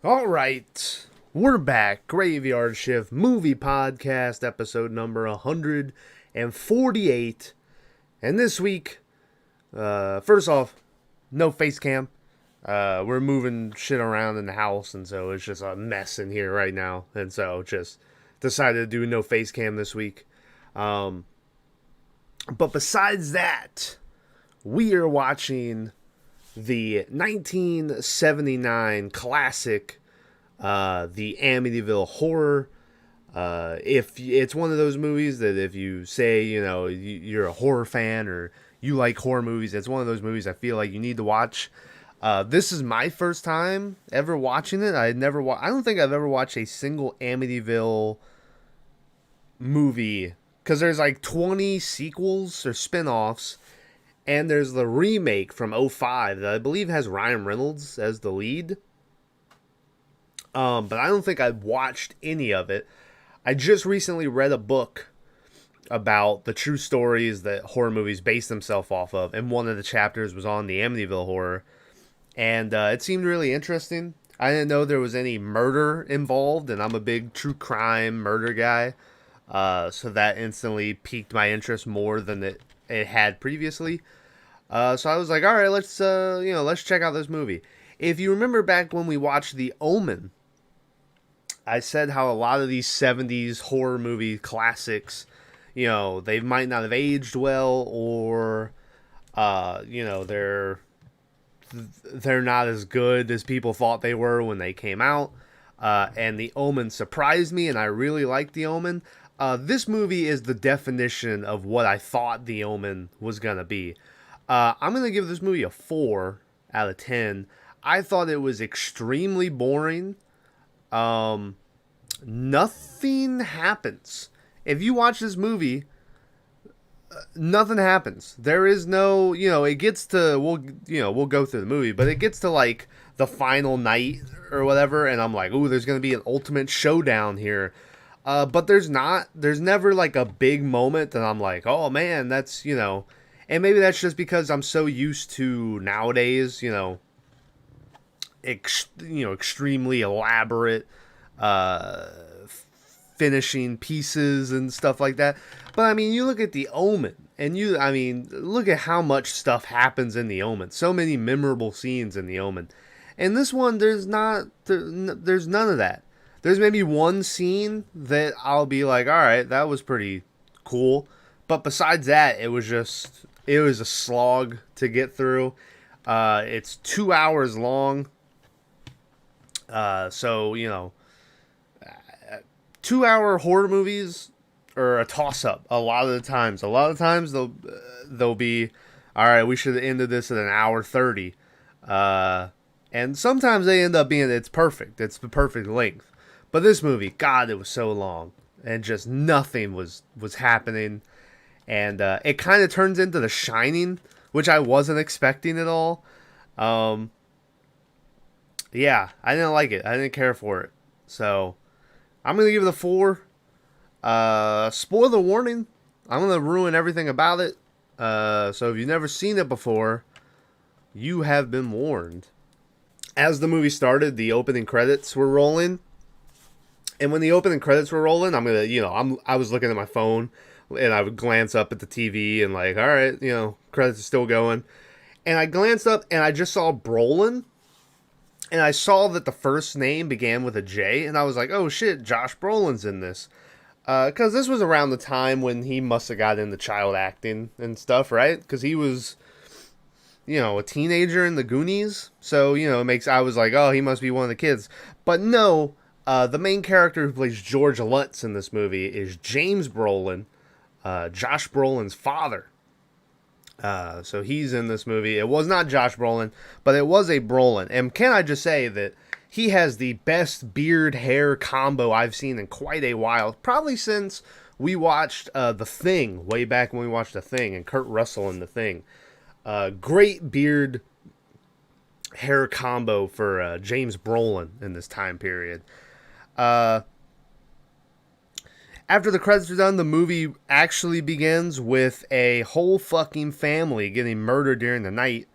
All right, we're back. Graveyard Shift Movie Podcast, episode number 148. And this week, first off, no face cam. We're moving shit around in the house, and so it's just a mess in here right now. And so just decided to do no face cam this week. But besides that, we are watching the 1979 classic, the Amityville Horror. If it's one of those movies that if you say, you're a horror fan or you like horror movies, it's one of those movies I feel like you need to watch. This is my first time ever watching it. I don't think I've ever watched a single Amityville movie because there's like 20 sequels or spin-offs. And there's the remake from '05 that I believe has Ryan Reynolds as the lead. But I don't think I've watched any of it. I just recently read a book about the true stories that horror movies base themselves off of. And one of the chapters was on the Amityville Horror. And it seemed really interesting. I didn't know there was any murder involved. And I'm a big true crime murder guy. So that instantly piqued my interest more than it had previously. So I was like, all right, let's check out this movie. If you remember back when we watched The Omen, I said how a lot of these 70s horror movie classics, they might not have aged well or, they're not as good as people thought they were when they came out. And The Omen surprised me, and I really liked The Omen. This movie is the definition of what I thought The Omen was going to be. I'm going to give this movie a 4 out of 10. I thought it was extremely boring. Nothing happens. If you watch this movie, nothing happens. There is no, it gets to, we'll go through the movie, but it gets to like the final night or whatever, and I'm like, ooh, there's going to be an ultimate showdown here. But there's never like a big moment that I'm like, oh man, that's, and maybe that's just because I'm so used to nowadays, extremely elaborate finishing pieces and stuff like that. But I mean, you look at The Omen, and look at how much stuff happens in The Omen. So many memorable scenes in The Omen. And this one, there's none of that. There's maybe one scene that I'll be like, all right, that was pretty cool. But besides that, it was a slog to get through. It's 2 hours long. So, 2 hour horror movies are a toss up a lot of the times. A lot of times they'll be, all right, we should have ended this at an hour 30. And sometimes they end up being, it's perfect. It's the perfect length. But this movie, God, it was so long. And just nothing was happening. And it kind of turns into The Shining, which I wasn't expecting at all. Yeah, I didn't like it. I didn't care for it. So, I'm going to give it a 4. Spoiler warning. I'm going to ruin everything about it. So, if you've never seen it before, you have been warned. As the movie started, the opening credits were rolling. And when the opening credits were rolling, I was looking at my phone. And I would glance up at the TV and like, all right, credits are still going. And I glanced up and I just saw Brolin. And I saw that the first name began with a J. And I was like, oh shit, Josh Brolin's in this. Because this was around the time when he must have got into child acting and stuff, right? Because he was, a teenager in the Goonies. So, I was like, oh, he must be one of the kids. But no, the main character who plays George Lutz in this movie is James Brolin. Josh Brolin's father. So he's in this movie. It was not Josh Brolin, but it was a Brolin. And can I just say that he has the best beard hair combo I've seen in quite a while. Probably since we watched The Thing, way back when we watched The Thing, and Kurt Russell in The Thing. Great beard hair combo for James Brolin in this time period. After the credits are done, the movie actually begins with a whole fucking family getting murdered during the night.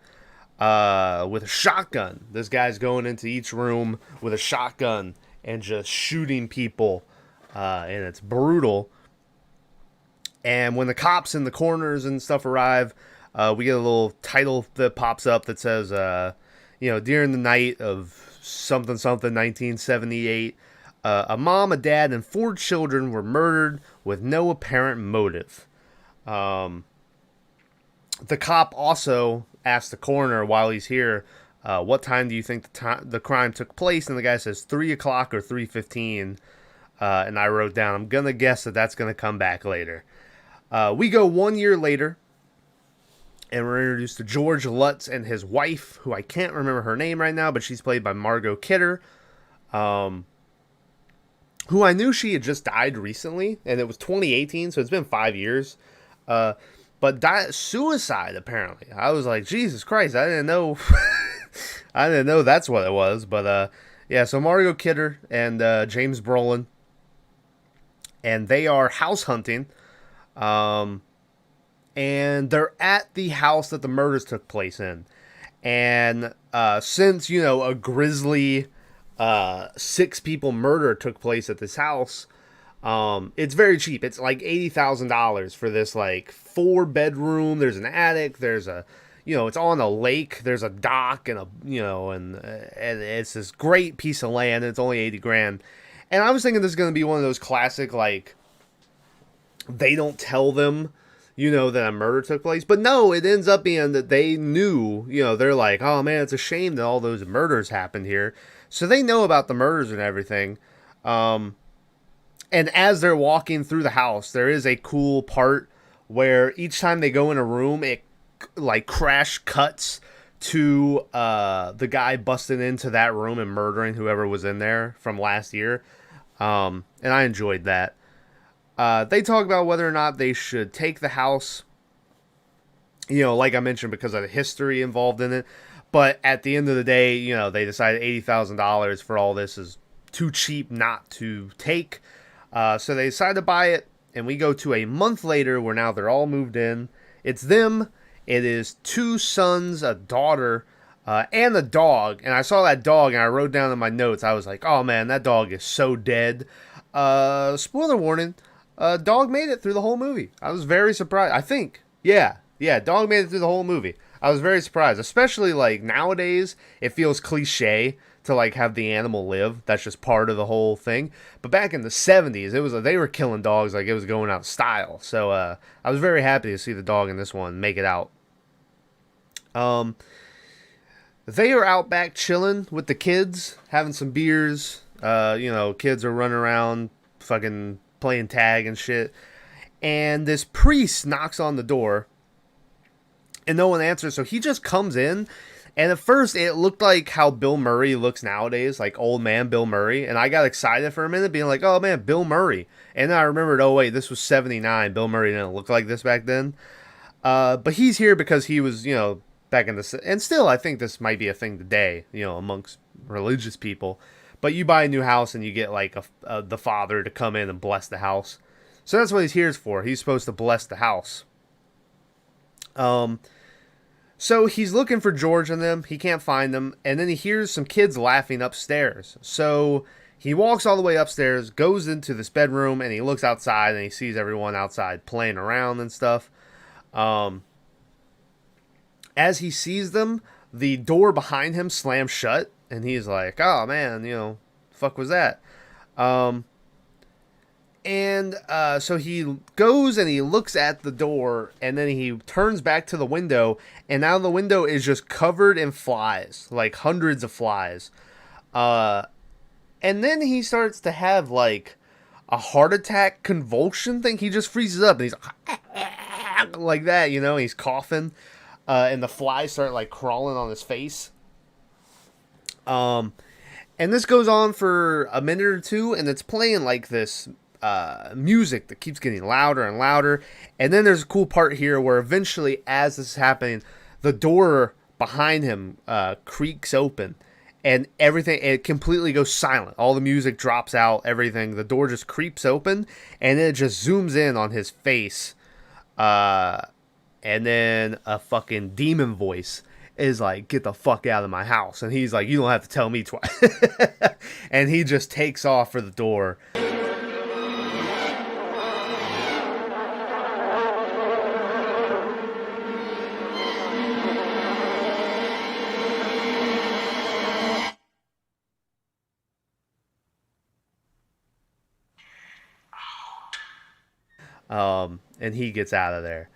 with a shotgun. This guy's going into each room with a shotgun and just shooting people, and it's brutal. And when the cops in the corners and stuff arrive, we get a little title that pops up that says, during the night of something something 1978, a mom, a dad, and 4 children were murdered with no apparent motive. The cop also asked the coroner while he's here, what time do you think the crime took place? And the guy says 3 o'clock or 3:15. And I wrote down, I'm going to guess that's going to come back later. We go 1 year later, and we're introduced to George Lutz and his wife, who I can't remember her name right now, but she's played by Margot Kidder, who I knew she had just died recently, and it was 2018, so it's been 5 years. But suicide, apparently. I was like, Jesus Christ, I didn't know. I didn't know that's what it was. But, so Margot Kidder and James Brolin, and they are house hunting. And they're at the house that the murders took place in. And since, a grisly 6 people murder took place at this house, it's very cheap. It's like $80,000 for this, like, 4-bedroom. There's an attic. There's it's on a lake. There's a dock and and it's this great piece of land. And it's only 80 grand. And I was thinking this is going to be one of those classic, like, they don't tell them, that a murder took place. But no, it ends up being that they knew, they're like, oh man, it's a shame that all those murders happened here. So they know about the murders and everything. And as they're walking through the house, there is a cool part where each time they go in a room, it like crash cuts to the guy busting into that room and murdering whoever was in there from last year. And I enjoyed that. They talk about whether or not they should take the house, like I mentioned, because of the history involved in it. But at the end of the day, they decided $80,000 for all this is too cheap not to take. So they decide to buy it, and we go to a month later where now they're all moved in. It's them. It is 2 sons, a daughter, and a dog. And I saw that dog, and I wrote down in my notes, I was like, oh man, that dog is so dead. Spoiler warning. Dog made it through the whole movie. I was very surprised. I think. Yeah, dog made it through the whole movie. I was very surprised. Especially, like, nowadays, it feels cliche to, like, have the animal live. That's just part of the whole thing. But back in the 70s, it was they were killing dogs like it was going out of style. So, I was very happy to see the dog in this one make it out. They are out back chilling with the kids, having some beers. Kids are running around fucking playing tag and shit. And this priest knocks on the door, and no one answers, so he just comes in. And at first, it looked like how Bill Murray looks nowadays, like old man Bill Murray. And I got excited for a minute, being like, oh man, Bill Murray. And then I remembered, oh wait, this was 79. Bill Murray didn't look like this back then. But he's here because he was, back in the... And still, I think this might be a thing today, amongst religious people. But you buy a new house and you get, like, the father to come in and bless the house. So that's what he's here for. He's supposed to bless the house. So he's looking for George and them. He can't find them. And then he hears some kids laughing upstairs. So he walks all the way upstairs, goes into this bedroom, and he looks outside, and he sees everyone outside playing around and stuff. As he sees them, the door behind him slams shut. And he's like, oh man, fuck was that? So he goes and he looks at the door, and then he turns back to the window, and now the window is just covered in flies, like hundreds of flies. And then he starts to have like a heart attack convulsion thing. He just freezes up and he's like that, he's coughing, and the flies start like crawling on his face. And this goes on for a minute or two, and it's playing like this music that keeps getting louder and louder. And then there's a cool part here where eventually, as this is happening, the door behind him creaks open, and everything, it completely goes silent. All the music drops out, everything. The door just creeps open, and then it just zooms in on his face. And then a fucking demon voice. is like, get the fuck out of my house. And he's like, you don't have to tell me twice. And he just takes off for the door. And he gets out of there.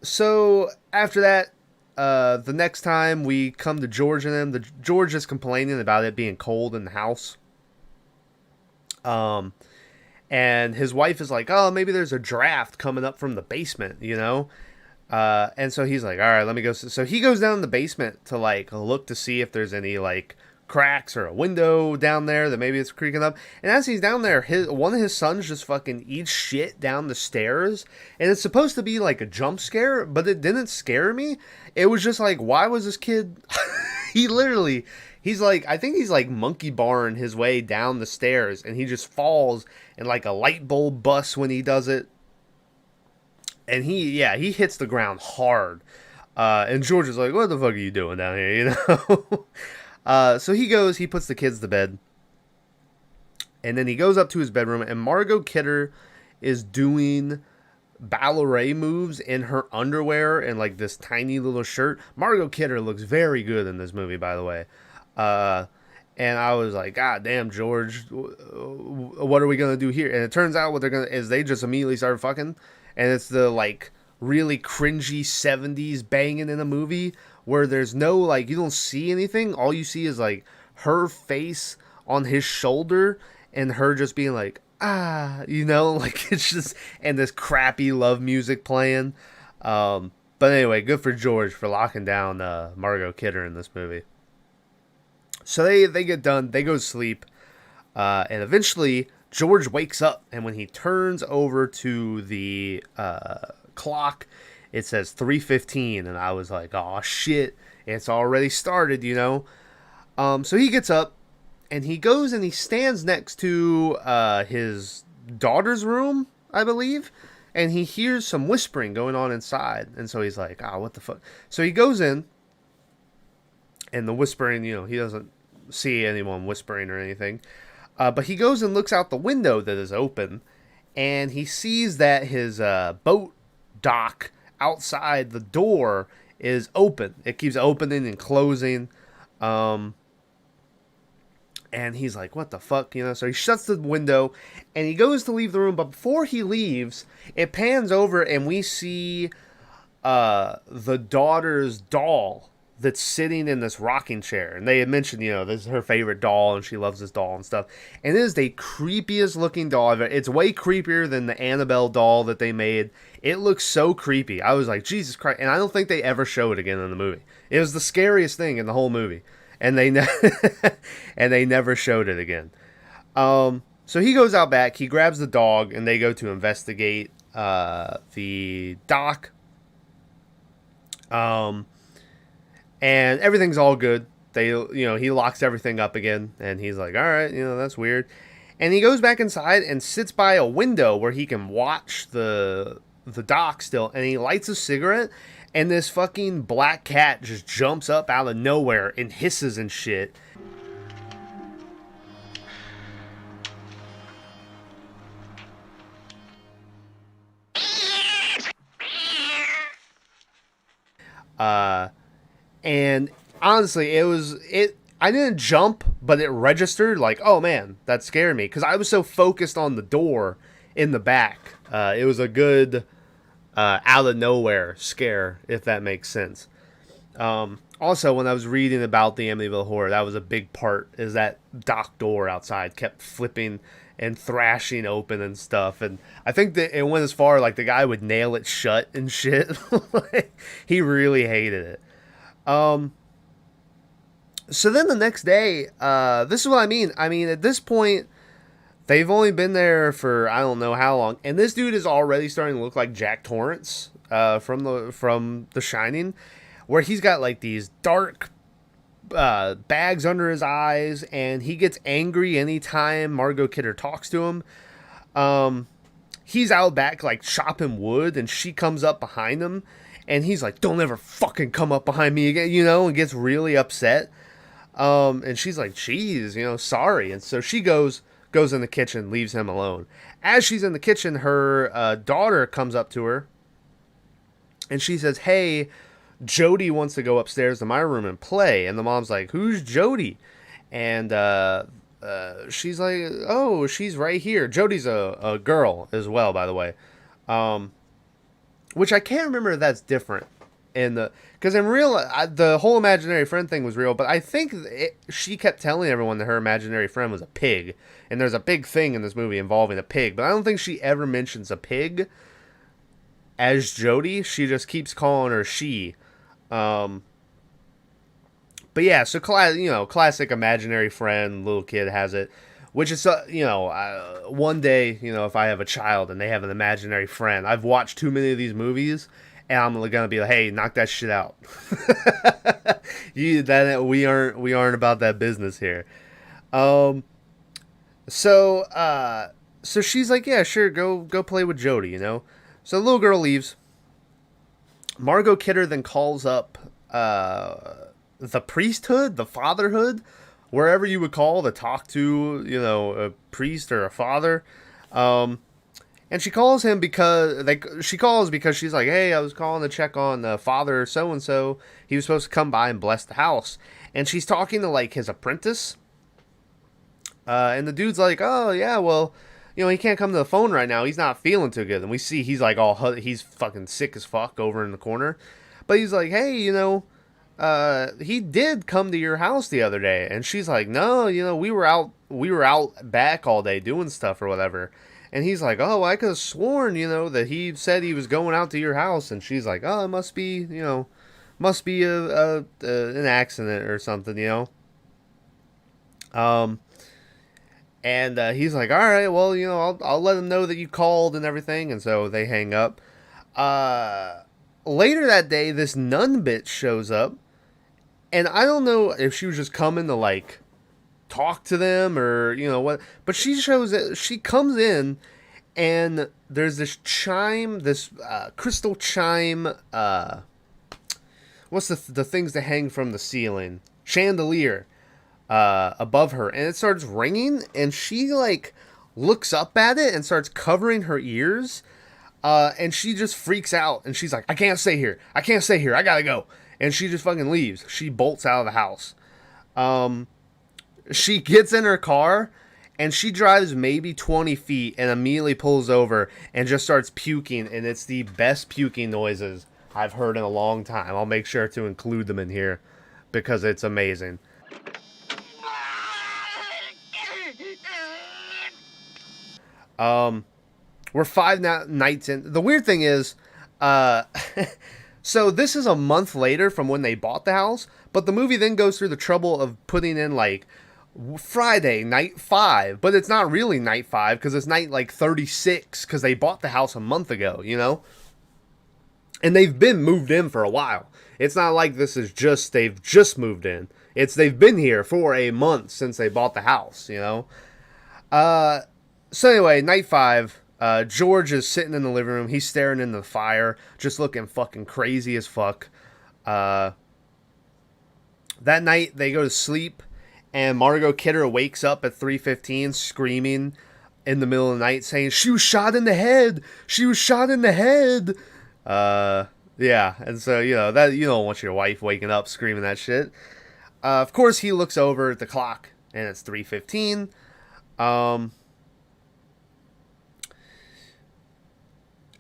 So after that, the next time we come to George and them, George is complaining about it being cold in the house. And his wife is like, oh, maybe there's a draft coming up from the basement, you know? And so he's like, all right, let me go. So he goes down in the basement to like look to see if there's any like cracks or a window down there that maybe it's creaking up. And as he's down there, one of his sons just fucking eats shit down the stairs. And it's supposed to be like a jump scare, but it didn't scare me. It was just like, why was this kid? He's like, I think he's like monkey barring his way down the stairs, and he just falls, and like a light bulb busts when he does it. And he hits the ground hard. And George is like, what the fuck are you doing down here, you know? So he puts the kids to bed. And then he goes up to his bedroom, and Margot Kidder is doing ballet moves in her underwear and like this tiny little shirt. Margot Kidder looks very good in this movie, by the way. And I was like, God damn, George, what are we going to do here? And it turns out what they're going to is they just immediately start fucking. And it's the like really cringy 70s banging in a movie where there's no like, you don't see anything. All you see is like her face on his shoulder and her just being like, ah, you know, like it's just, and this crappy love music playing. But anyway, good for George for locking down Margot Kidder in this movie. So they get done, they go to sleep, and eventually George wakes up, and when he turns over to the clock, it says 3:15, and I was like, oh shit, it's already started, you know? So he gets up, and he goes and he stands next to his daughter's room, I believe, and he hears some whispering going on inside, and so he's like, what the fuck? So he goes in, and the whispering, you know, he doesn't see anyone whispering or anything. But he goes and looks out the window that is open, and he sees that his boat dock outside the door is open. It keeps opening and closing. And he's like, what the fuck? You know, so he shuts the window, and he goes to leave the room. But before he leaves, it pans over, and we see the daughter's doll that's sitting in this rocking chair. And they had mentioned, you know, this is her favorite doll and she loves this doll and stuff. And it is the creepiest looking doll ever. It's way creepier than the Annabelle doll that they made. It looks so creepy. I was like, Jesus Christ. And I don't think they ever show it again in the movie. It was the scariest thing in the whole movie. And they and they never showed it again. So he goes out back, he grabs the dog, and they go to investigate the dock. And everything's all good. He locks everything up again, and he's like, all right, that's weird. And he goes back inside and sits by a window where he can watch the dock still, and he lights a cigarette, and this fucking black cat just jumps up out of nowhere and hisses and shit. And honestly, I didn't jump, but it registered like, oh man, that scared me. Cause I was so focused on the door in the back. It was a good, out of nowhere scare, if that makes sense. Also, when I was reading about the Amityville Horror, that was a big part, is that dock door outside kept flipping and thrashing open and stuff. And I think that it went as far, like the guy would nail it shut and shit. Like, he really hated it. So then the next day, this is what I mean. I mean, at this point, they've only been there for I don't know how long, and this dude is already starting to look like Jack Torrance, from The Shining, where he's got like these dark, bags under his eyes, and he gets angry anytime Margot Kidder talks to him. He's out back like chopping wood, and she comes up behind him. And he's like, don't ever fucking come up behind me again, and gets really upset. And she's like, geez, sorry. And so she goes in the kitchen, leaves him alone. As she's in the kitchen, her daughter comes up to her, and she says, hey, Jody wants to go upstairs to my room and play. And the mom's like, who's Jody? And she's like, oh, she's right here. Jody's a girl as well, by the way. Which I can't remember if that's different. Because in real, the whole imaginary friend thing was real, but I think she kept telling everyone that her imaginary friend was a pig. And there's a big thing in this movie involving a pig. But I don't think she ever mentions a pig as Jody. She just keeps calling her she. But yeah, so classic imaginary friend, little kid has it, which is one day, if I have a child and they have an imaginary friend, I've watched too many of these movies, and I'm gonna be like, hey, knock that shit out. We aren't about that business here. So she's like, yeah, sure, go play with Jody, So the little girl leaves. Margot Kidder then calls up the priesthood, the fatherhood, wherever you would call to talk to, a priest or a father. And she calls him because she's like, hey, I was calling to check on Father so-and-so. He was supposed to come by and bless the house. And she's talking to like his apprentice. And the dude's like, oh yeah, well, he can't come to the phone right now. He's not feeling too good. And we see he's like he's fucking sick as fuck over in the corner. But he's like, hey, he did come to your house the other day. And she's like, no, we were out back all day doing stuff or whatever. And he's like, oh, I could have sworn, that he said he was going out to your house. And she's like, oh, it must be an accident or something, And he's like, all right, well, I'll let him know that you called and everything. And so they hang up. Later that day, this nun bitch shows up. And I don't know if she was just coming to, like, talk to them or, what. But she comes in, and there's this chime, this crystal chime. What's the things that hang from the ceiling? Chandelier. Above her, and it starts ringing, and she like looks up at it and starts covering her ears, and she just freaks out, and she's like, I can't stay here, I gotta go. And she just fucking leaves. She bolts out of the house. She gets in her car, and she drives maybe 20 feet and immediately pulls over and just starts puking, and it's the best puking noises I've heard in a long time. I'll make sure to include them in here because it's amazing. We're 5 nights in. The weird thing is, so this is a month later from when they bought the house, but the movie then goes through the trouble of putting in like Friday, night 5, but it's not really night 5 because it's night like 36 because they bought the house a month ago, and they've been moved in for a while. It's not like this is they've just moved in. They've been here for a month since they bought the house, So anyway, night 5, George is sitting in the living room. He's staring into the fire, just looking fucking crazy as fuck. That night, they go to sleep, and Margot Kidder wakes up at 3:15 screaming in the middle of the night, saying, she was shot in the head! She was shot in the head! Yeah, and so, that you don't want your wife waking up screaming that shit. Of course, he looks over at the clock, and it's 3:15.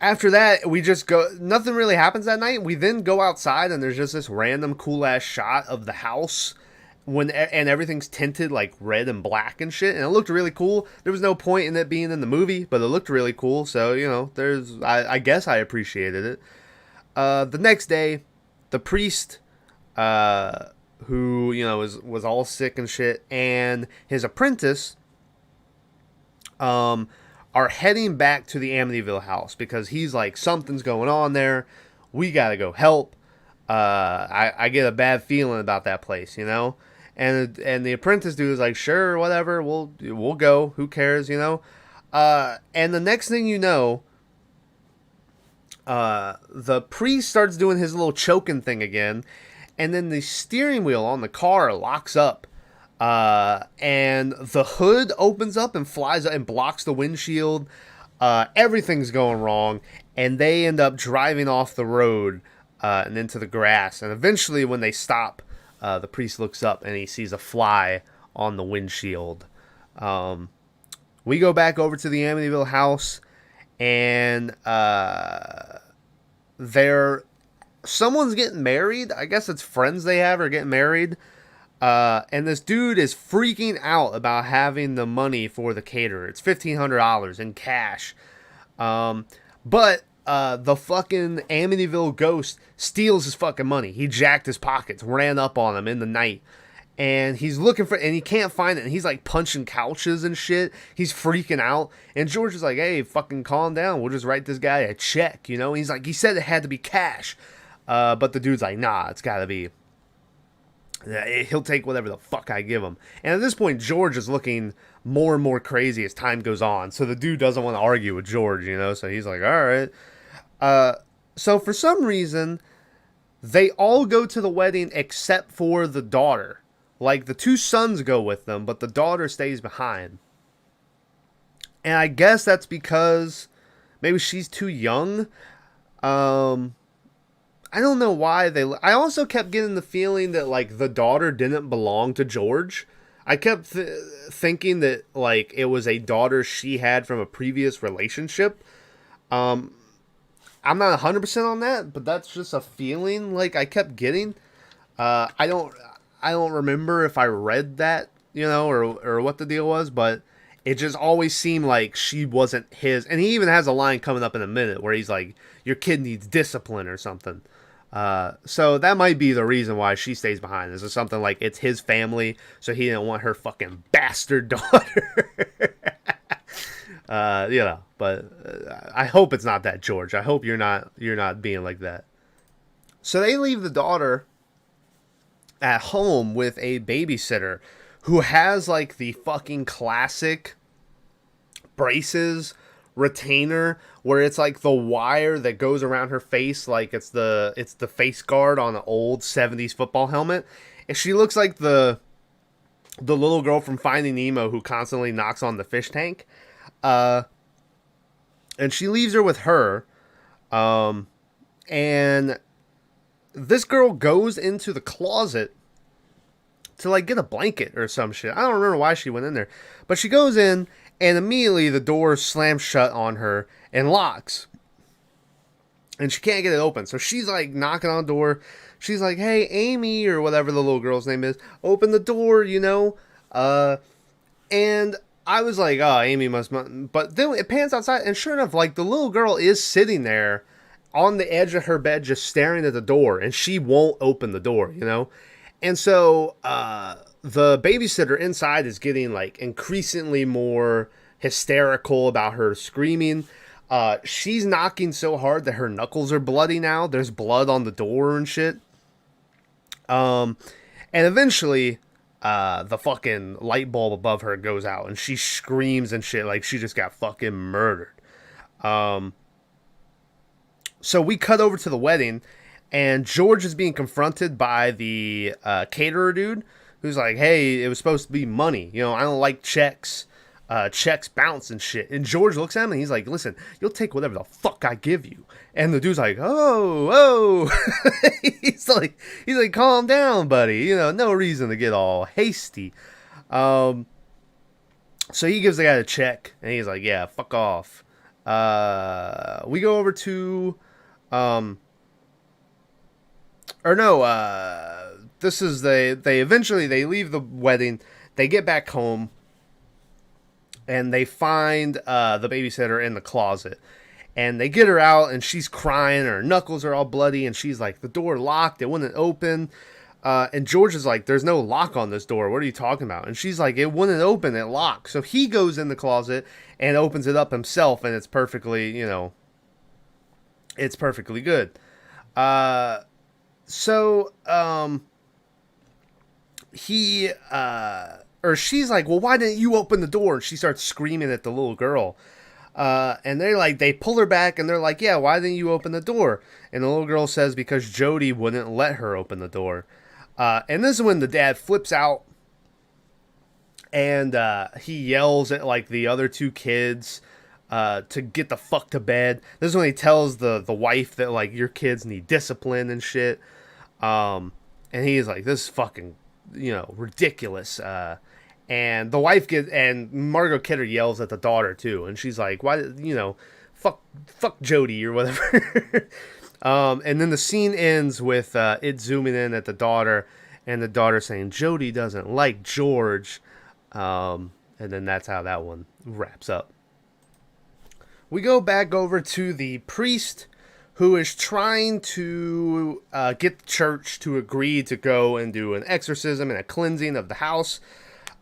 After that, we just go, nothing really happens that night. We then go outside, and there's just this random cool-ass shot of the house, and everything's tinted, like, red and black and shit, and it looked really cool. There was no point in it being in the movie, but it looked really cool, so, I guess I appreciated it. The next day, the priest, who, was all sick and shit, and his apprentice, are heading back to the Amityville house because he's like, something's going on there. We gotta go help. I get a bad feeling about that place, And the apprentice dude is like, sure, whatever, we'll go. Who cares, And the next thing you know, The priest starts doing his little choking thing again, and then the steering wheel on the car locks up. And the hood opens up and flies and blocks the windshield. Everything's going wrong, and they end up driving off the road and into the grass. And eventually, when they stop, the priest looks up and he sees a fly on the windshield. We go back over to the Amityville house, and someone's getting married. I guess it's friends they have are getting married. And this dude is freaking out about having the money for the caterer. It's $1,500 in cash. But the fucking Amityville ghost steals his fucking money. He jacked his pockets, ran up on him in the night. And he's looking for, and he can't find it. And he's like punching couches and shit. He's freaking out. And George is like, hey, fucking calm down. We'll just write this guy a check, you know? And he's like, he said it had to be cash. But the dude's like, nah, it's gotta be. He'll take whatever the fuck I give him. And at this point, George is looking more and more crazy as time goes on. So the dude doesn't want to argue with George, you know? So he's like, all right. So for some reason, they all go to the wedding except for the daughter. Like, the two sons go with them, but the daughter stays behind. And I guess that's because maybe she's too young. I don't know why I also kept getting the feeling that, like, the daughter didn't belong to George. I kept thinking that, like, it was a daughter she had from a previous relationship. I'm not 100% on that, but that's just a feeling, like, I kept getting. I don't remember if I read that, you know, or what the deal was, but it just always seemed like she wasn't his. And he even has a line coming up in a minute where he's like, your kid needs discipline or something. So that might be the reason why she stays behind. This is something like it's his family, so he didn't want her fucking bastard daughter. You know, but I hope it's not that, George. I hope you're not being like that. So they leave the daughter at home with a babysitter who has like the fucking classic braces retainer where it's like the wire that goes around her face, like it's the face guard on an old 70s football helmet. And she looks like the little girl from Finding Nemo who constantly knocks on the fish tank. And she leaves her with her. And this girl goes into the closet to like get a blanket or some shit. I don't remember why she went in there, but she goes in and immediately the door slams shut on her and locks. And she can't get it open. So she's like knocking on the door. She's like, hey, Amy, or whatever the little girl's name is, open the door, you know? And I was like, oh, Amy must. But then it pans outside, and sure enough, like the little girl is sitting there on the edge of her bed just staring at the door, and she won't open the door, you know? And so the babysitter inside is getting like increasingly more hysterical about her screaming. She's knocking so hard that her knuckles are bloody now. There's blood on the door and shit. And eventually the fucking light bulb above her goes out and she screams and shit like she just got fucking murdered. So we cut over to the wedding, and George is being confronted by the caterer dude who's like, hey, it was supposed to be money. You know, I don't like checks. Checks bounce and shit. And George looks at him and he's like, listen, you'll take whatever the fuck I give you. And the dude's like, oh. he's like, calm down, buddy. You know, no reason to get all hasty. So he gives the guy a check and he's like, yeah, fuck off. We go over to, this is they eventually leave the wedding. They get back home. And they find the babysitter in the closet. And they get her out, and she's crying. Her knuckles are all bloody, and she's like, the door locked. It wouldn't open. And George is like, there's no lock on this door. What are you talking about? And she's like, it wouldn't open. It locked. So he goes in the closet and opens it up himself, and it's perfectly, you know, it's perfectly good. She's like, well, why didn't you open the door? And she starts screaming at the little girl. And they pull her back and they're like, yeah, why didn't you open the door? And the little girl says because Jody wouldn't let her open the door. And this is when the dad flips out and he yells at like the other two kids to get the fuck to bed. This is when he tells the wife that like your kids need discipline and shit. And he's like, this is fucking, ridiculous. And the wife and Margot Kidder yells at the daughter too, and she's like, why, fuck Jody or whatever. And then the scene ends with it zooming in at the daughter, and the daughter saying Jody doesn't like George. And then that's how that one wraps up. We go back over to the priest who is trying to get the church to agree to go and do an exorcism and a cleansing of the house.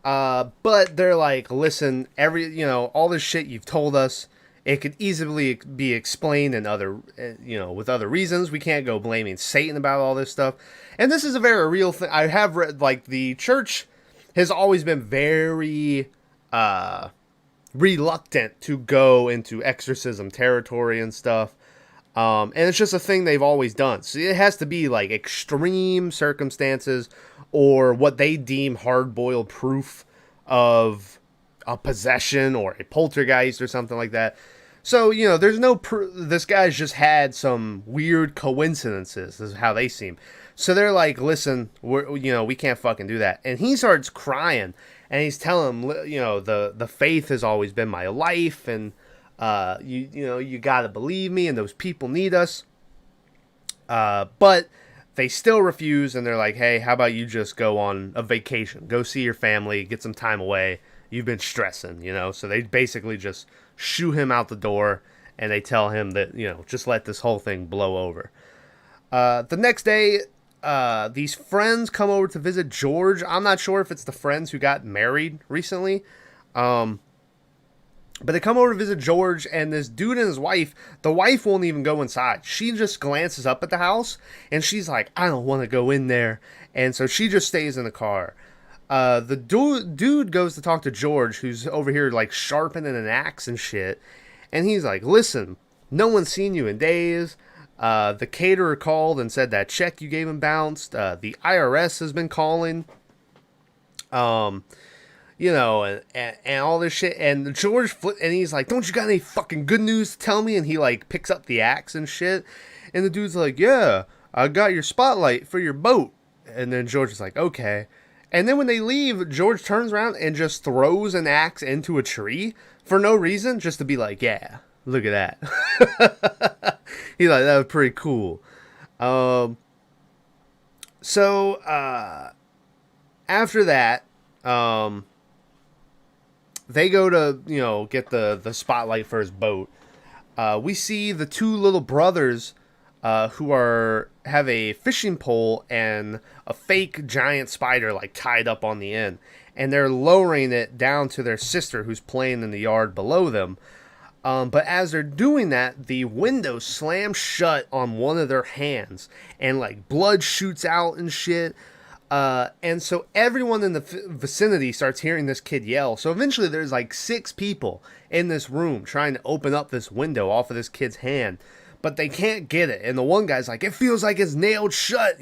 But they're like, listen, all this shit you've told us, it could easily be explained in other, with other reasons. We can't go blaming Satan about all this stuff. And this is a very real thing. I have read, like, the church has always been very, reluctant to go into exorcism territory and stuff. And it's just a thing they've always done. So it has to be like extreme circumstances or what they deem hard-boiled proof of a possession or a poltergeist or something like that. So, there's no this guy's just had some weird coincidences, is how they seem. So they're like, listen, we can't fucking do that. And he starts crying, and he's telling him, the faith has always been my life, and you gotta believe me, and those people need us. But they still refuse, and they're like, hey, how about you just go on a vacation? Go see your family, get some time away. You've been stressing, So they basically just shoo him out the door, and they tell him that, just let this whole thing blow over. The next day, these friends come over to visit George. I'm not sure if it's the friends who got married recently. But they come over to visit George, and this dude and his wife, the wife won't even go inside. She just glances up at the house, and she's like, I don't want to go in there. And so she just stays in the car. The dude goes to talk to George, who's over here, like, sharpening an axe and shit. And he's like, listen, no one's seen you in days. The caterer called and said that check you gave him bounced. The IRS has been calling. And all this shit. And George and he's like, don't you got any fucking good news to tell me? And he, like, picks up the axe and shit. And the dude's like, yeah, I got your spotlight for your boat. And then George is like, okay. And then when they leave, George turns around and just throws an axe into a tree for no reason, just to be like, yeah, look at that. He's like, that was pretty cool. So after that, they go to, get the spotlight for his boat. We see the two little brothers who have a fishing pole and a fake giant spider like tied up on the end, and they're lowering it down to their sister who's playing in the yard below them. But as they're doing that, the window slams shut on one of their hands, and like blood shoots out and shit. And so everyone in the vicinity starts hearing this kid yell. So eventually there's like 6 people in this room trying to open up this window off of this kid's hand, but they can't get it. And the one guy's like, it feels like it's nailed shut,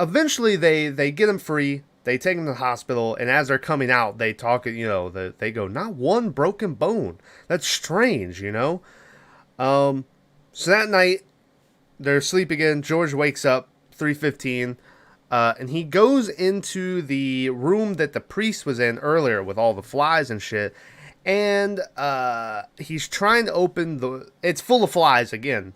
Eventually they get him free. They take him to the hospital, and as they're coming out, they talk, they go, not one broken bone. That's strange, So that night, they're asleep again. George wakes up, 3:15, and he goes into the room that the priest was in earlier with all the flies and shit, and he's trying to open it's full of flies again.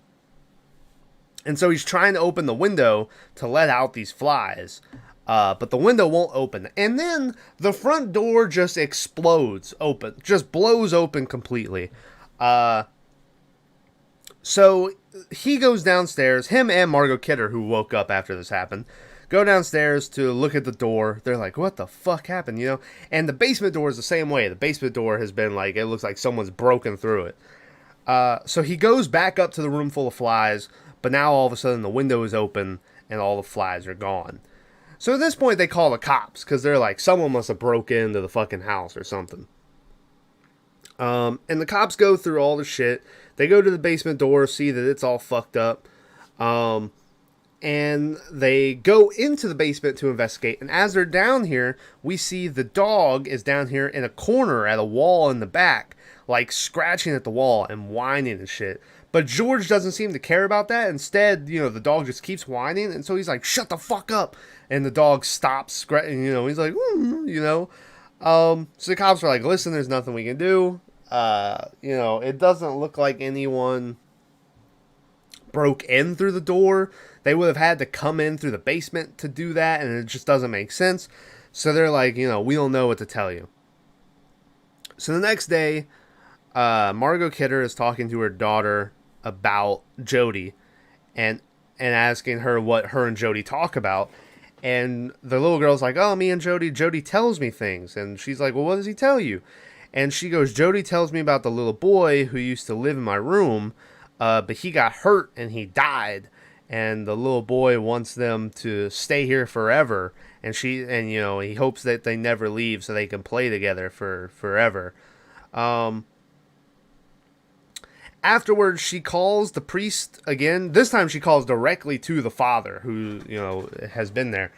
And so he's trying to open the window to let out these flies. But the window won't open. And then the front door just explodes open. Just blows open completely. So he goes downstairs. Him and Margot Kidder, who woke up after this happened, go downstairs to look at the door. They're like, what the fuck happened, And the basement door is the same way. The basement door has been like, it looks like someone's broken through it. So he goes back up to the room full of flies. But now all of a sudden the window is open and all the flies are gone. So at this point they call the cops because they're like, someone must have broke into the fucking house or something. And the cops go through all the shit. They go to the basement door, see that it's all fucked up. And they go into the basement to investigate. And as they're down here, we see the dog is down here in a corner at a wall in the back, like scratching at the wall and whining and shit. But George doesn't seem to care about that. Instead, the dog just keeps whining. And so he's like, shut the fuck up. And the dog stops scratching, he's like, So the cops are like, listen, there's nothing we can do. It doesn't look like anyone broke in through the door. They would have had to come in through the basement to do that, and it just doesn't make sense. So they're like, we don't know what to tell you. So the next day, Margot Kidder is talking to her daughter about Jody and asking her what her and Jody talk about. And the little girl's like, oh, me and Jody tells me things. And she's like, well, what does he tell you? And she goes, Jody tells me about the little boy who used to live in my room, but he got hurt and he died. And the little boy wants them to stay here forever. And he hopes that they never leave so they can play together for forever. Afterwards, she calls the priest again. This time she calls directly to the father who, has been there.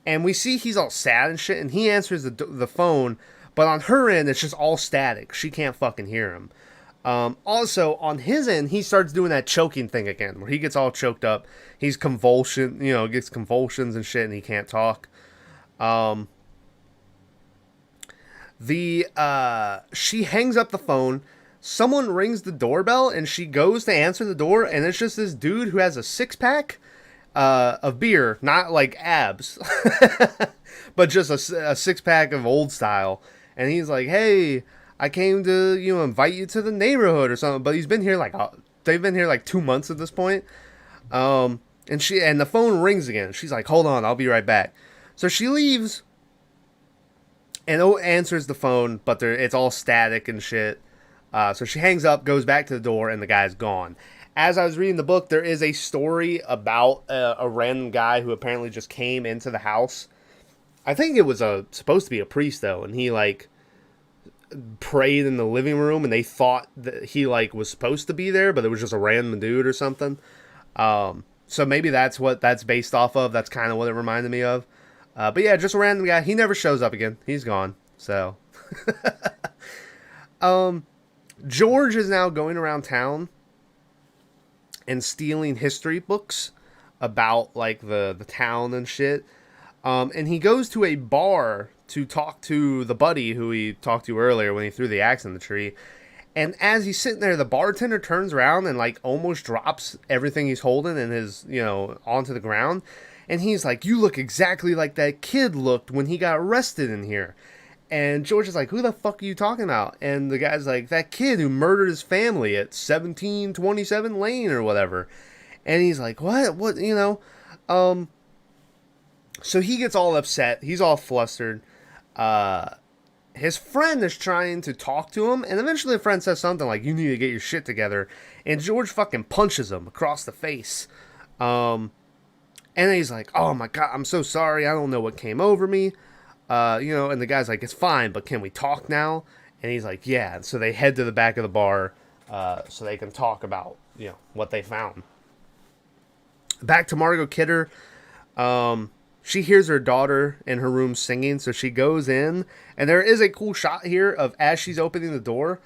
And we see he's all sad and shit. And he answers the phone. But on her end, it's just all static. She can't fucking hear him. Also, on his end, he starts doing that choking thing again, where he gets all choked up. He's gets convulsions and shit, and he can't talk. She hangs up the phone. Someone rings the doorbell, and she goes to answer the door, and it's just this dude who has a 6-pack of beer, not like abs, but just a 6-pack of old style. And he's like, hey, I came to, invite you to the neighborhood or something. But he's been here they've been here like 2 months at this point. And the phone rings again. She's like, hold on, I'll be right back. So she leaves and answers the phone, but it's all static and shit. So she hangs up, goes back to the door, and the guy's gone. As I was reading the book, there is a story about a random guy who apparently just came into the house. I think it was supposed to be a priest, though, and he, prayed in the living room, and they thought that he, was supposed to be there, but it was just a random dude or something. So maybe that's what that's based off of. That's kind of what it reminded me of. But yeah, just a random guy. He never shows up again. He's gone. So. George is now going around town and stealing history books about, the town and shit. And he goes to a bar to talk to the buddy who he talked to earlier when he threw the axe in the tree. And as he's sitting there, the bartender turns around and, almost drops everything he's holding and his, onto the ground. And he's like, you look exactly like that kid looked when he got arrested in here. And George is like, who the fuck are you talking about? And the guy's like, that kid who murdered his family at 1727 Lane or whatever. And he's like, what, So he gets all upset. He's all flustered. His friend is trying to talk to him. And eventually the friend says something like, you need to get your shit together. And George fucking punches him across the face. And then he's like, oh my God, I'm so sorry. I don't know what came over me. And the guy's like, it's fine, but can we talk now? And he's like, yeah. And so they head to the back of the bar so they can talk about, what they found. Back to Margot Kidder. She hears her daughter in her room singing, so she goes in. And there is a cool shot here of as she's opening the door,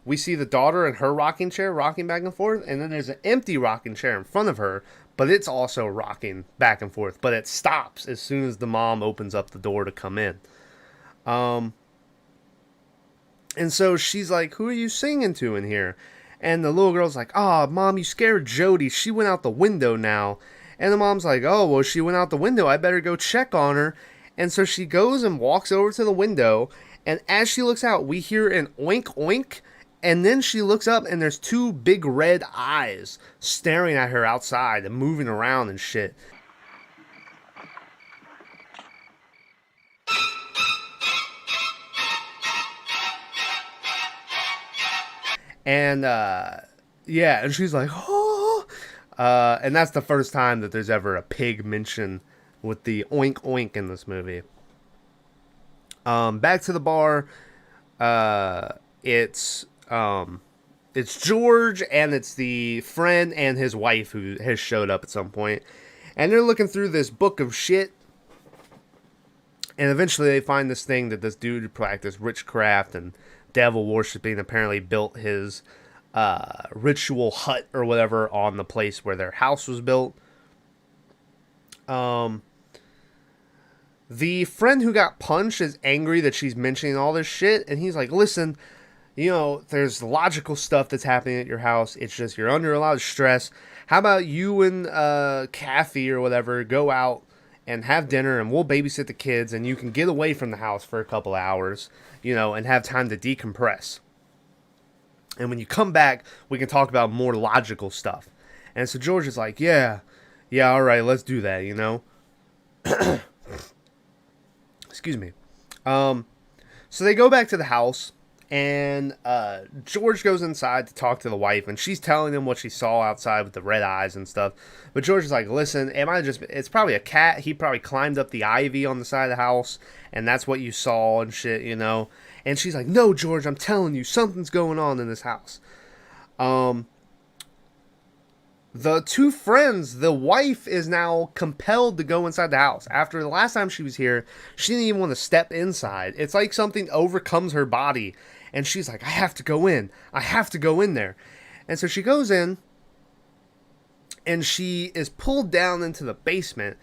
we see the daughter in her rocking chair rocking back and forth. And then there's an empty rocking chair in front of her, but it's also rocking back and forth. But it stops as soon as the mom opens up the door to come in. And so she's like, who are you singing to in here? And the little girl's like, oh, Mom, you scared Jody. She went out the window now. And the mom's like, oh, well, she went out the window. I better go check on her. And so she goes and walks over to the window. And as she looks out, we hear an oink, oink. And then she looks up and there's two big red eyes staring at her outside and moving around and shit. And, and she's like, oh. And that's the first time that there's ever a pig mention with the oink oink in this movie. Back to the bar. It's It's George, and it's the friend and his wife who has showed up at some point. And they're looking through this book of shit. And eventually they find this thing that this dude practiced witchcraft and devil worshipping, apparently built his ritual hut or whatever on the place where their house was built. The friend who got punched is angry that she's mentioning all this shit. And he's like, listen, there's logical stuff that's happening at your house. It's just you're under a lot of stress. How about you and Kathy or whatever go out and have dinner, and we'll babysit the kids, and you can get away from the house for a couple hours, and have time to decompress. And when you come back, we can talk about more logical stuff. And so George is like, yeah, all right, let's do that, Excuse me. So they go back to the house, and George goes inside to talk to the wife, and she's telling him what she saw outside with the red eyes and stuff. But George is like, listen, it's probably a cat. He probably climbed up the ivy on the side of the house, and that's what you saw and shit, And she's like, no, George, I'm telling you, something's going on in this house. The two friends, the wife is now compelled to go inside the house. After the last time she was here, she didn't even want to step inside. It's like something overcomes her body. And she's like, I have to go in. I have to go in there. And so she goes in, and she is pulled down into the basement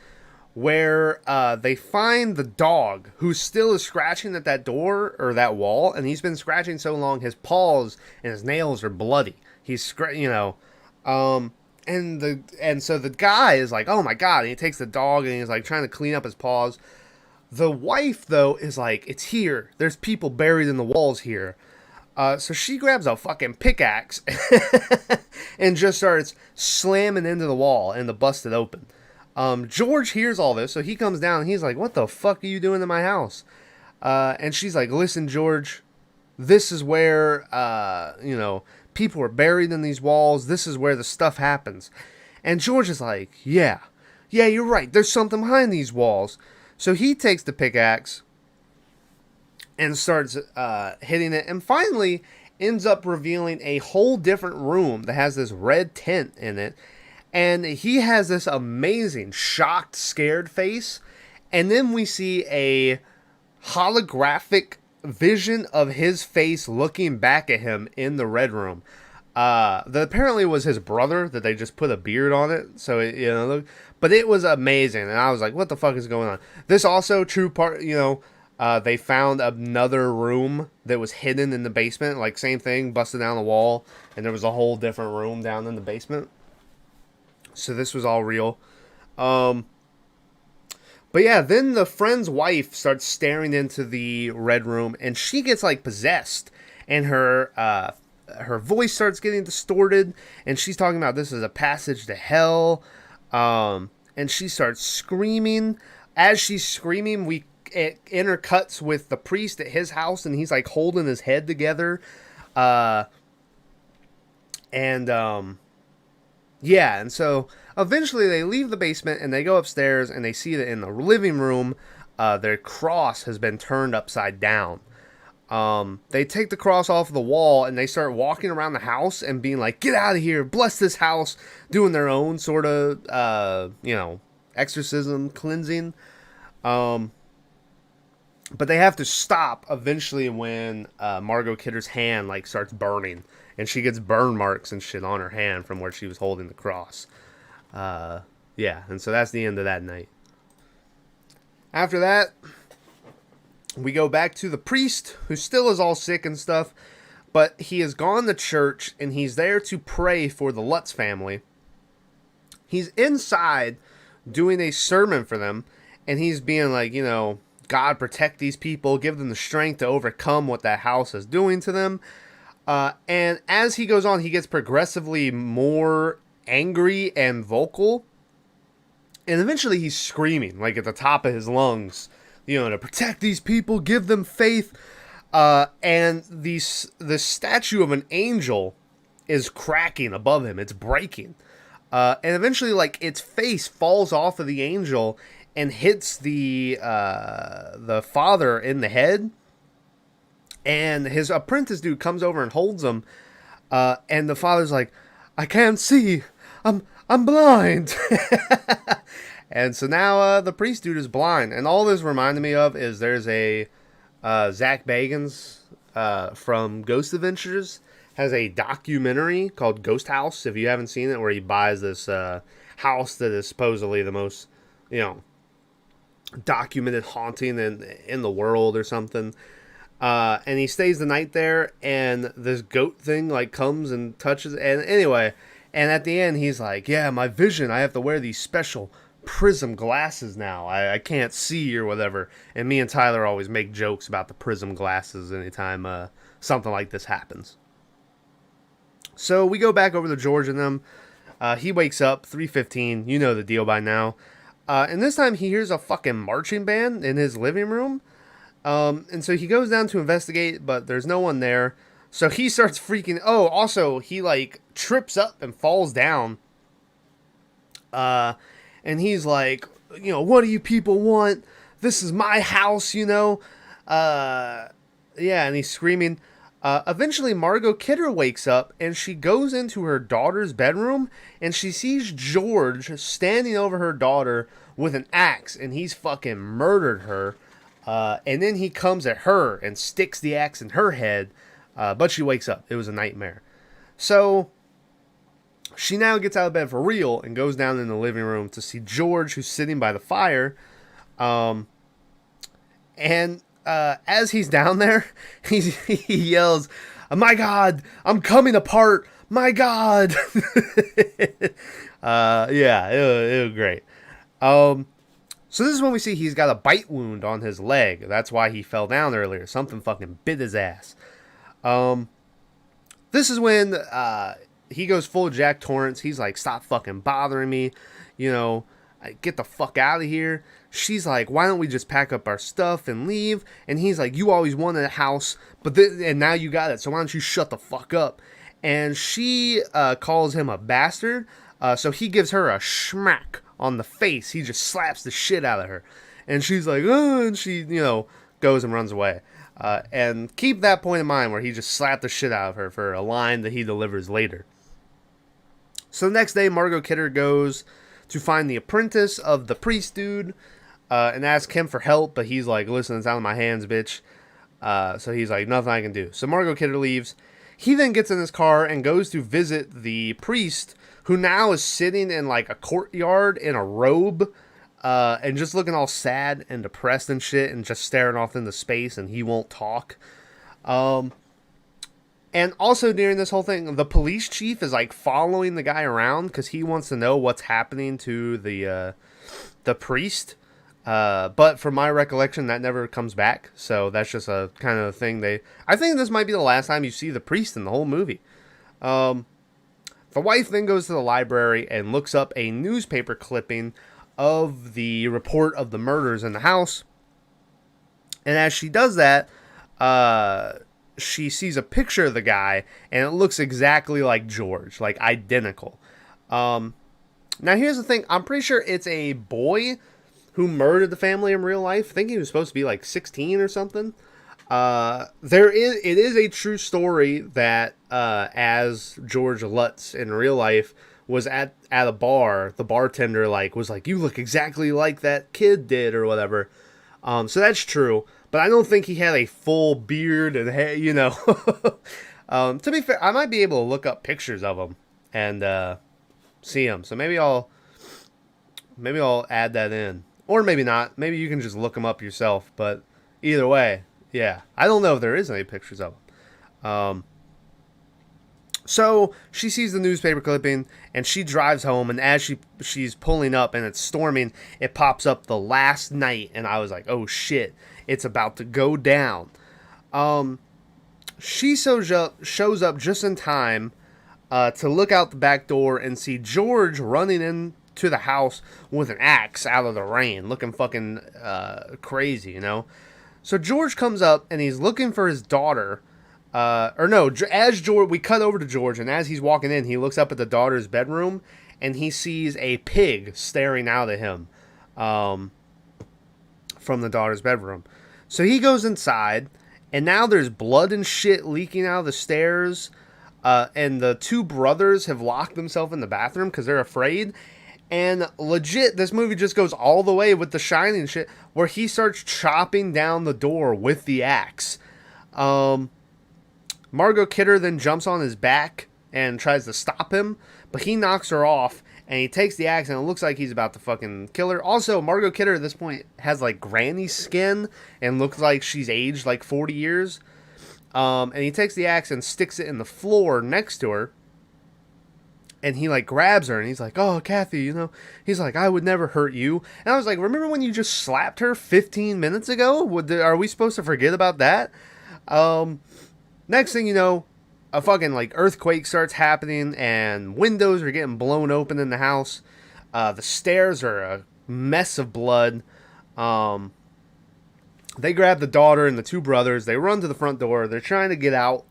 where they find the dog, who still is scratching at that door or that wall. And he's been scratching so long, his paws and his nails are bloody. He's, And so the guy is like, oh my God, and he takes the dog and he's like trying to clean up his paws. The wife, though, is like, it's here. There's people buried in the walls here. So she grabs a fucking pickaxe and just starts slamming into the wall and to bust it open. George hears all this, so he comes down and he's like, what the fuck are you doing in my house? And she's like, listen, George, this is where, people are buried in these walls. This is where the stuff happens. And George is like, yeah, you're right. There's something behind these walls. So he takes the pickaxe and starts hitting it, and finally ends up revealing a whole different room that has this red tent in it. And he has this amazing shocked, scared face. And then we see a holographic vision of his face looking back at him in the red room. That apparently was his brother, that they just put a beard on it. So, but it was amazing. And I was like, what the fuck is going on? This also true part, they found another room that was hidden in the basement. Like, same thing, busted down the wall. And there was a whole different room down in the basement. So this was all real. But yeah, then the friend's wife starts staring into the red room, and she gets like possessed, and her voice starts getting distorted, and she's talking about this is a passage to hell. And she starts screaming. As she's screaming, it intercuts with the priest at his house, and he's like holding his head together. And so eventually they leave the basement and they go upstairs, and they see that in the living room, their cross has been turned upside down. They take the cross off the wall and they start walking around the house and being like, get out of here, bless this house, doing their own sort of, exorcism, cleansing. But they have to stop eventually when Margot Kidder's hand like starts burning, and she gets burn marks and shit on her hand from where she was holding the cross. And so that's the end of that night. After that, we go back to the priest, who still is all sick and stuff, but he has gone to church, and he's there to pray for the Lutz family. He's inside doing a sermon for them, and he's being like, God, protect these people, give them the strength to overcome what that house is doing to them. And as he goes on, he gets progressively more angry and vocal. And eventually he's screaming, like at the top of his lungs, to protect these people, give them faith. And the statue of an angel is cracking above him. It's breaking. And eventually, like, its face falls off of the angel and hits the father in the head. And his apprentice dude comes over and holds him. And the father's like, I can't see. I'm blind. And so now the priest dude is blind. And all this reminded me of is there's a Zach Bagans from Ghost Adventures has a documentary called Ghost House, if you haven't seen it, where he buys this house that is supposedly the most, documented haunting in the world or something. And he stays the night there, and this goat thing like comes and touches. And anyway, and at the end he's like, yeah, my vision, I have to wear these special prism glasses now. I can't see or whatever. And me and Tyler always make jokes about the prism glasses anytime something like this happens. So we go back over to George and them. He wakes up 3:15. You know the deal by now. And this time he hears a fucking marching band in his living room. And so he goes down to investigate, but there's no one there. So he starts freaking. Oh, also he like trips up and falls down. And he's like, what do you people want? This is my house, Yeah, and he's screaming. Eventually, Margot Kidder wakes up, and she goes into her daughter's bedroom, and she sees George standing over her daughter with an axe, and he's fucking murdered her. And then he comes at her and sticks the axe in her head, but she wakes up. It was a nightmare. So she now gets out of bed for real and goes down in the living room to see George, who's sitting by the fire. As he's down there, he yells, my God, I'm coming apart. My God. Yeah, it was great. So this is when we see he's got a bite wound on his leg. That's why he fell down earlier. Something fucking bit his ass. This is when he goes full Jack Torrance. He's like, stop fucking bothering me. Get the fuck out of here. She's like, why don't we just pack up our stuff and leave? And he's like, you always wanted a house, and now you got it, so why don't you shut the fuck up? And she calls him a bastard, so he gives her a smack on the face. He just slaps the shit out of her. And she's like, oh, and she, goes and runs away. And keep that point in mind where he just slapped the shit out of her for a line that he delivers later. So the next day, Margot Kidder goes to find the apprentice of the priest dude and ask him for help, but he's like, listen, it's out of my hands, bitch. So he's like, nothing I can do. So Margot Kidder leaves. He then gets in his car and goes to visit the priest, who now is sitting in like a courtyard in a robe and just looking all sad and depressed and shit and just staring off into space, and he won't talk. And also during this whole thing, the police chief is like following the guy around because he wants to know what's happening to the priest. But from my recollection, that never comes back. So that's just a kind of thing I think this might be the last time you see the priest in the whole movie. The wife then goes to the library and looks up a newspaper clipping of the report of the murders in the house. And as she does that, she sees a picture of the guy, and it looks exactly like George, like identical. Now here's the thing. I'm pretty sure it's a boy who murdered the family in real life. I think he was supposed to be like 16 or something. It is a true story that as George Lutz in real life was at a bar, the bartender was like, you look exactly like that kid did or whatever. So that's true, but I don't think he had a full beard and hair, to be fair, I might be able to look up pictures of him and see him. So maybe I'll add that in, or maybe not. Maybe you can just look him up yourself. But either way, yeah, I don't know if there is any pictures of him. So she sees the newspaper clipping and she drives home, and as she's pulling up and it's storming, it pops up the last night, and I was like, oh shit, it's about to go down. She shows up just in time to look out the back door and see George running into the house with an axe out of the rain, looking fucking crazy, So George comes up and he's looking for his daughter. As George, we cut over to George, and as he's walking in, he looks up at the daughter's bedroom, and he sees a pig staring out at him from the daughter's bedroom. So he goes inside, And now there's blood and shit leaking out of the stairs. And the two brothers have locked themselves in the bathroom because they're afraid. And legit, this movie just goes all the way with the Shining shit, where he starts chopping down the door with the axe. Margot Kidder then jumps on his back and tries to stop him, but he knocks her off, and he takes the axe, and it looks like he's about to fucking kill her. Also, Margot Kidder at this point has, like, granny skin and looks like she's aged, like, 40 years. And he takes the axe and sticks it in the floor next to her. And he, like, grabs her, and he's like, oh, Kathy, you know. He's like, I would never hurt you. And I was like, remember when you just slapped her 15 minutes ago? Are we supposed to forget about that? Next thing you know, a fucking, like, earthquake starts happening, and windows are getting blown open in the house. The stairs are a mess of blood. They grab the daughter and the two brothers. They run to the front door. They're trying to get out,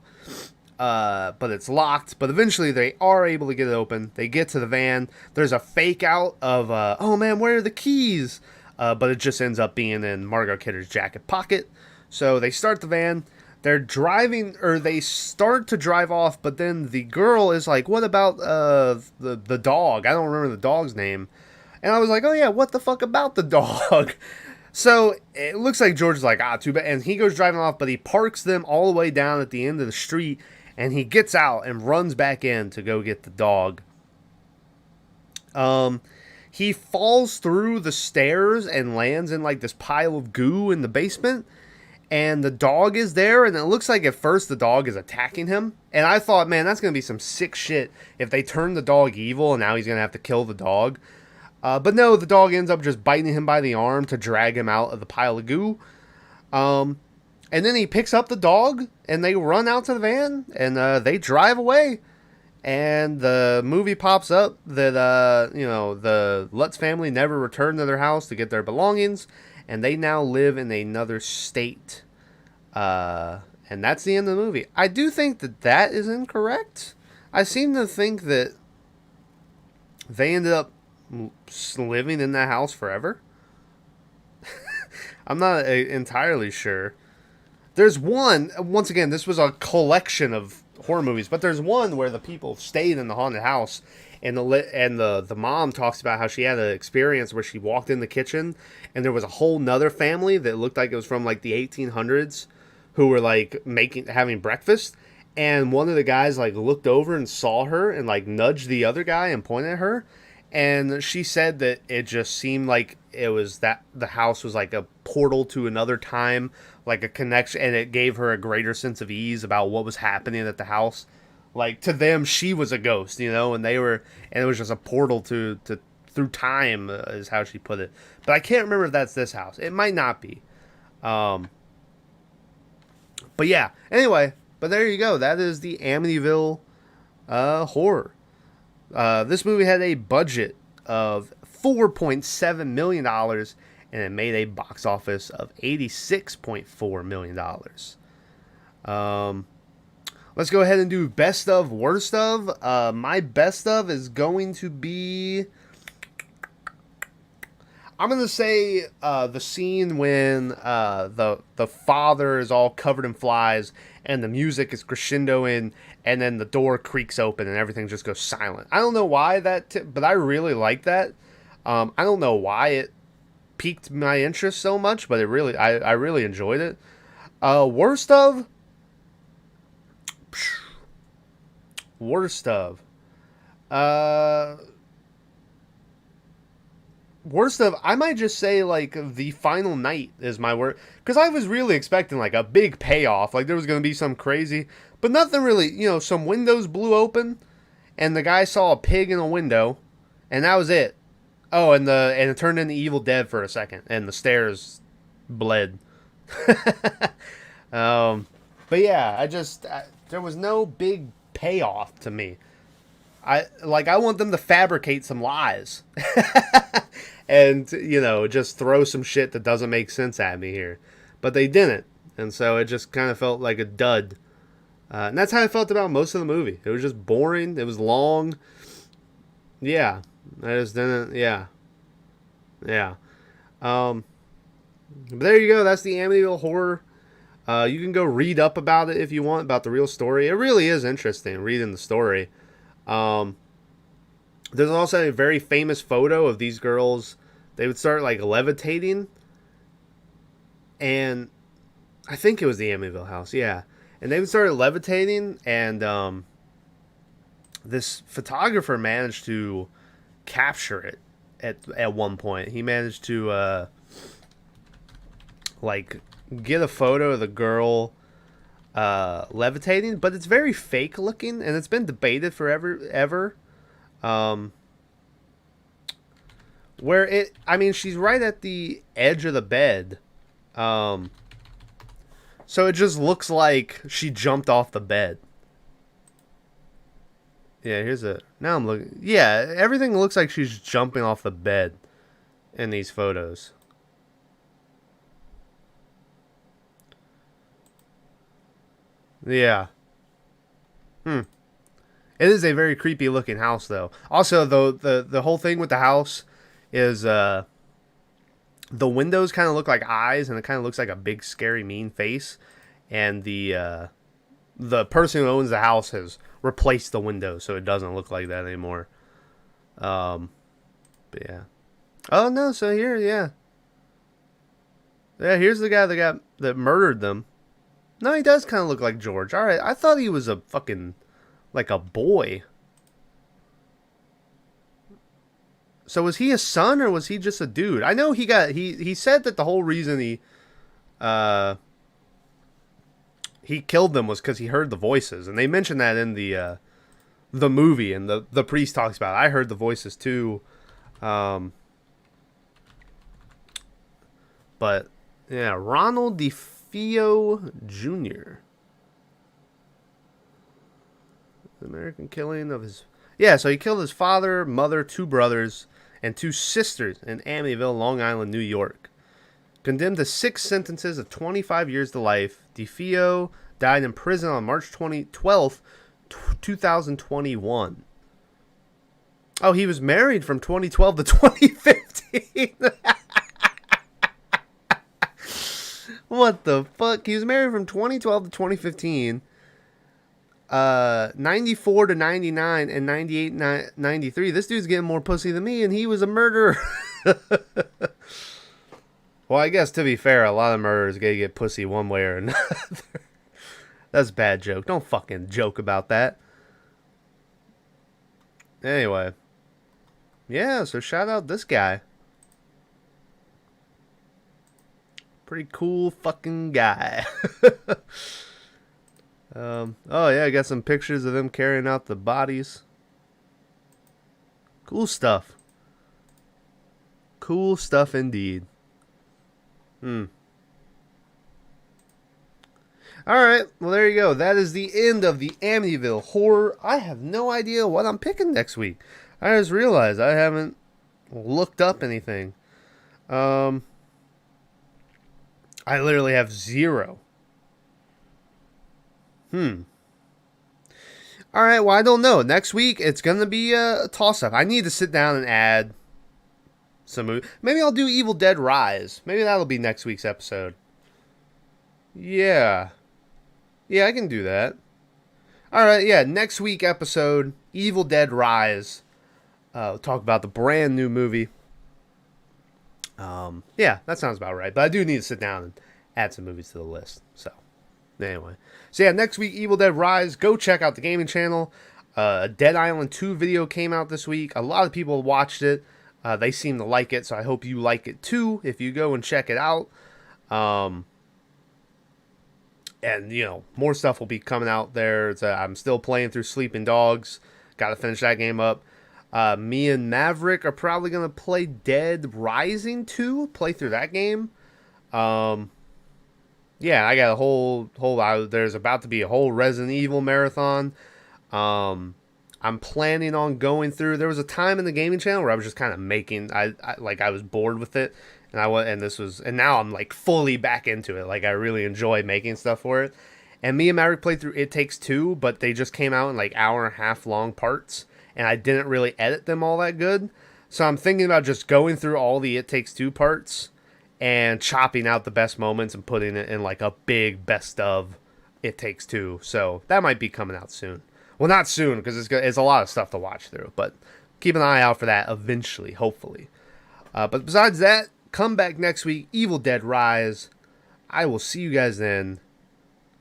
but it's locked. But eventually they are able to get it open. They get to the van. There's a fake out of, oh man, where are the keys? But it just ends up being in Margot Kidder's jacket pocket. So they start the van. They're driving, or they start to drive off, but then the girl is like, what about the dog? I don't remember the dog's name. And I was like, oh yeah, what the fuck about the dog? So it looks like George is like, too bad. And he goes driving off, but he parks them all the way down at the end of the street, and he gets out and runs back in to go get the dog. He falls through the stairs and lands in like this pile of goo in the basement. And the dog is there, and it looks like at first the dog is attacking him. And I thought, man, that's going to be some sick shit if they turn the dog evil and now he's going to have to kill the dog. But no, the dog ends up just biting him by the arm to drag him out of the pile of goo. And then he picks up the dog, and they run out to the van, and they drive away. And the movie pops up that, the Lutz family never returned to their house to get their belongings. And they now live in another state. And that's the end of the movie. I do think that is incorrect. I seem to think that they ended up living in that house forever. I'm not entirely sure. There's one, once again, this was a collection of horror movies, but there's one where the people stayed in the haunted house. And the mom talks about how she had an experience where she walked in the kitchen and there was a whole nother family that looked like it was from like the 1800s who were like having breakfast. And one of the guys like looked over and saw her and like nudged the other guy and pointed at her. And she said that it just seemed like it was that the house was like a portal to another time, like a connection. And it gave her a greater sense of ease about what was happening at the house. Like, to them, she was a ghost, and it was just a portal to through time, is how she put it. But I can't remember if that's this house. It might not be. But yeah, anyway, but there you go. That is the Amityville Horror. This movie had a budget of $4.7 million, and it made a box office of $86.4 million. Let's go ahead and do best of, worst of. My best of is going to be... I'm going to say the scene when the father is all covered in flies and the music is crescendoing and then the door creaks open and everything just goes silent. I don't know why but I really like that. I don't know why it piqued my interest so much, but I really enjoyed it. Worst of... Worst of, I might just say, like, the final night is my worst. Because I was really expecting, like, a big payoff. Like, there was going to be some crazy. But nothing really, some windows blew open. And the guy saw a pig in a window. And that was it. Oh, and it turned into Evil Dead for a second. And the stairs bled. But yeah, there was no big payoff to me. I want them to fabricate some lies and just throw some shit that doesn't make sense at me here, but they didn't, and so it just kind of felt like a dud. And that's how I felt about most of the movie. It was just boring. It was long. Yeah, I just didn't. Yeah. But there you go. That's the Amityville Horror. You can go read up about it if you want, about the real story. It really is interesting reading the story. Um, there's also a very famous photo of these girls. They would start like levitating, and I think it was the Amityville house, yeah. And they would start levitating, and this photographer managed to capture it at one point. He managed to like get a photo of the girl levitating, but it's very fake looking, and it's been debated forever ever. Where it, I mean, she's right at the edge of the bed. So it just looks like she jumped off the bed. Yeah, here's a, now I'm looking. Yeah, everything looks like she's jumping off the bed in these photos. Yeah. Hmm. It is a very creepy looking house, though. Also, though, the whole thing with the house is the windows kind of look like eyes, and it kind of looks like a big, scary, mean face. And the person who owns the house has replaced the window, so it doesn't look like that anymore. But yeah. Oh no! So here, yeah, yeah. Here's the guy that murdered them. No, he does kind of look like George. All right, I thought he was a fucking like a boy. So was he a son or was he just a dude? I know he said that the whole reason he killed them was because he heard the voices, and they mentioned that in the movie, and the priest talks about it. I heard the voices too, but yeah, Ronald DeFeo Jr. The American killing of his, yeah. So he killed his father, mother, two brothers, and two sisters in Amityville, Long Island, New York. Condemned to 6 sentences of 25 years to life, DeFeo died in prison on March 12th, 2021. Oh, he was married from 2012 to 2015. What the fuck? He was married from 2012 to 2015. 94 to 99 and 98 93. This dude's getting more pussy than me, and he was a murderer. Well, I guess to be fair, a lot of murderers get pussy one way or another. That's a bad joke. Don't fucking joke about that. Anyway. Yeah, so shout out this guy. Pretty cool fucking guy. Oh yeah, I got some pictures of them carrying out the bodies. Cool stuff. Cool stuff indeed. Alright, well there you go. That is the end of the Amityville Horror. I have no idea what I'm picking next week. I just realized I haven't looked up anything. I literally have zero. Alright, well I don't know. Next week it's gonna be a toss-up. I need to sit down and add some movie. Maybe I'll do Evil Dead Rise. Maybe that'll be next week's episode. Yeah. Yeah, I can do that. Alright, yeah, next week episode, Evil Dead Rise. We'll talk about the brand new movie. Yeah, that sounds about right. But I do need to sit down and add some movies to the list. So, anyway. So yeah, next week, Evil Dead Rise. Go check out the gaming channel. Dead Island 2 video came out this week. A lot of people watched it. They seem to like it, so I hope you like it too if you go and check it out. And, you know, more stuff will be coming out there. I'm still playing through Sleeping Dogs. Got to finish that game up. Me and Maverick are probably going to play Dead Rising 2. Play through that game. Yeah, I got a whole there's about to be a whole Resident Evil marathon. I'm planning on going through. There was a time in the gaming channel where I was just kind of making. I was bored with it, and now I'm like fully back into it. Like I really enjoy making stuff for it. And me and Maverick played through It Takes Two, but they just came out in like hour and a half long parts, and I didn't really edit them all that good. So I'm thinking about just going through all the It Takes Two parts and chopping out the best moments and putting it in like a big best of It Takes Two. So that might be coming out soon. Well, not soon because it's a lot of stuff to watch through, but keep an eye out for that eventually, hopefully. But besides that, come back next week, Evil Dead Rise. I will see you guys then.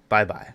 Bye-bye.